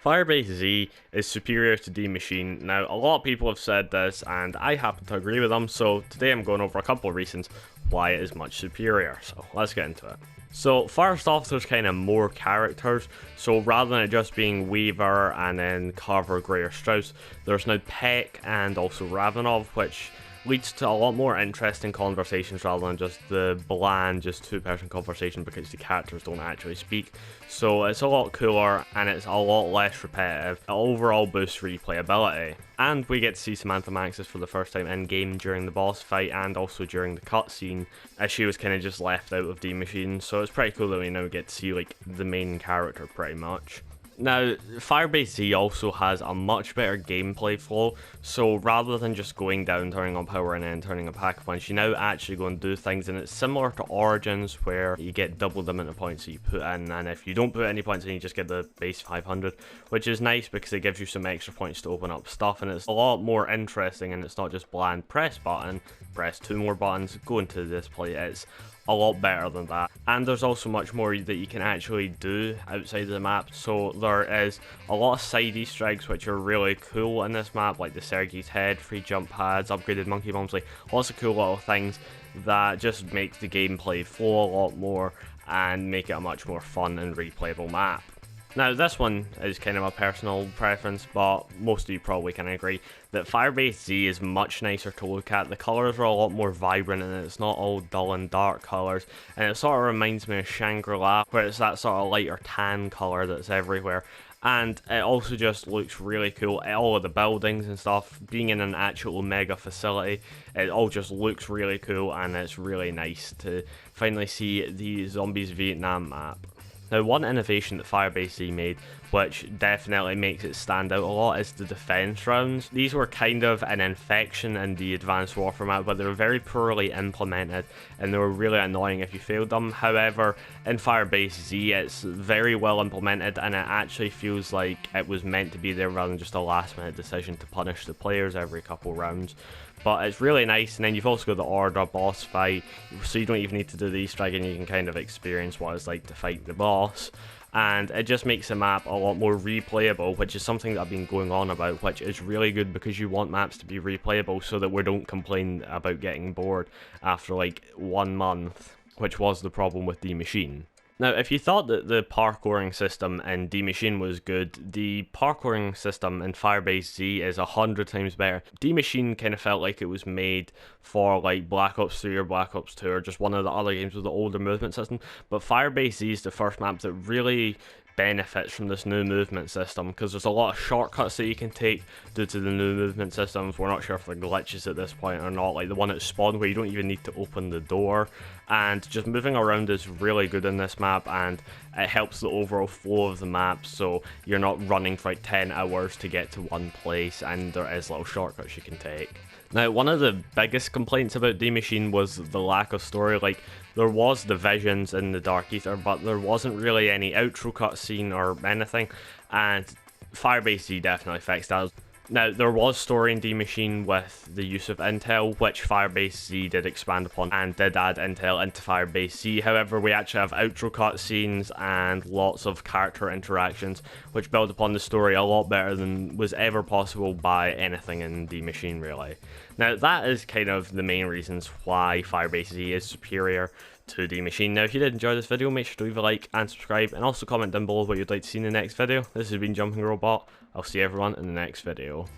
Firebase Z is superior to D Machine. Now, a lot of people have said this, and I happen to agree with them, so today I'm going over a couple of reasons why it is much superior, so let's get into it. So, first off, there's kind of more characters, so rather than it just being Weaver and then Carver, Gray, or Strauss, there's now Peck and also Ravenov, which leads to a lot more interesting conversations rather than just the bland, just two-person conversation because the characters don't actually speak. So it's a lot cooler and it's a lot less repetitive. It overall boosts replayability. And we get to see Samantha Maxis for the first time in-game during the boss fight and also during the cutscene, as she was kind of just left out of D Machine. So it's pretty cool that we now get to see like the main character pretty much. Now, Firebase Z also has a much better gameplay flow, so rather than just going down, turning on power and then turning a pack of punch, you now actually go and do things, and it's similar to Origins where you get double the amount of points that you put in, and if you don't put any points in, you just get the base 500, which is nice because it gives you some extra points to open up stuff, and it's a lot more interesting, and it's not just bland press button, press two more buttons, go into the display. It's a lot better than that, and there's also much more that you can actually do outside of the map. So there is a lot of side Easter eggs which are really cool in this map, like the Sergei's head, free jump pads, upgraded monkey bombs, like lots of cool little things that just makes the gameplay flow a lot more and make it a much more fun and replayable map. Now, this one is kind of a personal preference, but most of you probably can agree that Firebase Z is much nicer to look at. The colours are a lot more vibrant and it's not all dull and dark colours, and it sort of reminds me of Shangri-La, where it's that sort of lighter tan colour that's everywhere. And it also just looks really cool. All of the buildings and stuff, being in an actual mega facility, it all just looks really cool, and it's really nice to finally see the Zombies Vietnam map. Now, one innovation that Firebase Z made, which definitely makes it stand out a lot, is the defense rounds. These were kind of an infection in the Advanced Warfare map, but they were very poorly implemented, and they were really annoying if you failed them. However, in Firebase Z, it's very well implemented, and it actually feels like it was meant to be there rather than just a last-minute decision to punish the players every couple rounds. But it's really nice, and then you've also got the Order boss fight, so you don't even need to do the Easter egg, and you can kind of experience what it's like to fight the boss. And it just makes the map a lot more replayable, which is something that I've been going on about, which is really good because you want maps to be replayable so that we don't complain about getting bored after like 1 month, which was the problem with D Machine. Now, if you thought that the parkouring system in D Machine was good, the parkouring system in Firebase Z is 100 times better. D Machine kind of felt like it was made for like Black Ops 3 or Black Ops 2 or just one of the other games with the older movement system, but Firebase Z is the first map that really benefits from this new movement system, because there's a lot of shortcuts that you can take due to the new movement systems. We're not sure if they're glitches at this point or not, like the one at spawn where you don't even need to open the door, and just moving around is really good in this map, and it helps the overall flow of the map, so you're not running for like 10 hours to get to one place, and there is little shortcuts you can take. Now, one of the biggest complaints about D Machine was the lack of story. Like, there was the visions in the Dark Ether, but there wasn't really any outro cutscene or anything, and Firebase Z definitely fixed that. Now, there was story in D Machine with the use of intel, which Firebase Z did expand upon and did add intel into Firebase Z. However, we actually have outro cutscenes and lots of character interactions, which build upon the story a lot better than was ever possible by anything in D Machine, really. Now, that is kind of the main reasons why Firebase Z is superior to D Machine. Now, if you did enjoy this video, make sure to leave a like and subscribe, and also comment down below what you'd like to see in the next video. This has been Jumping Robot. I'll see everyone in the next video.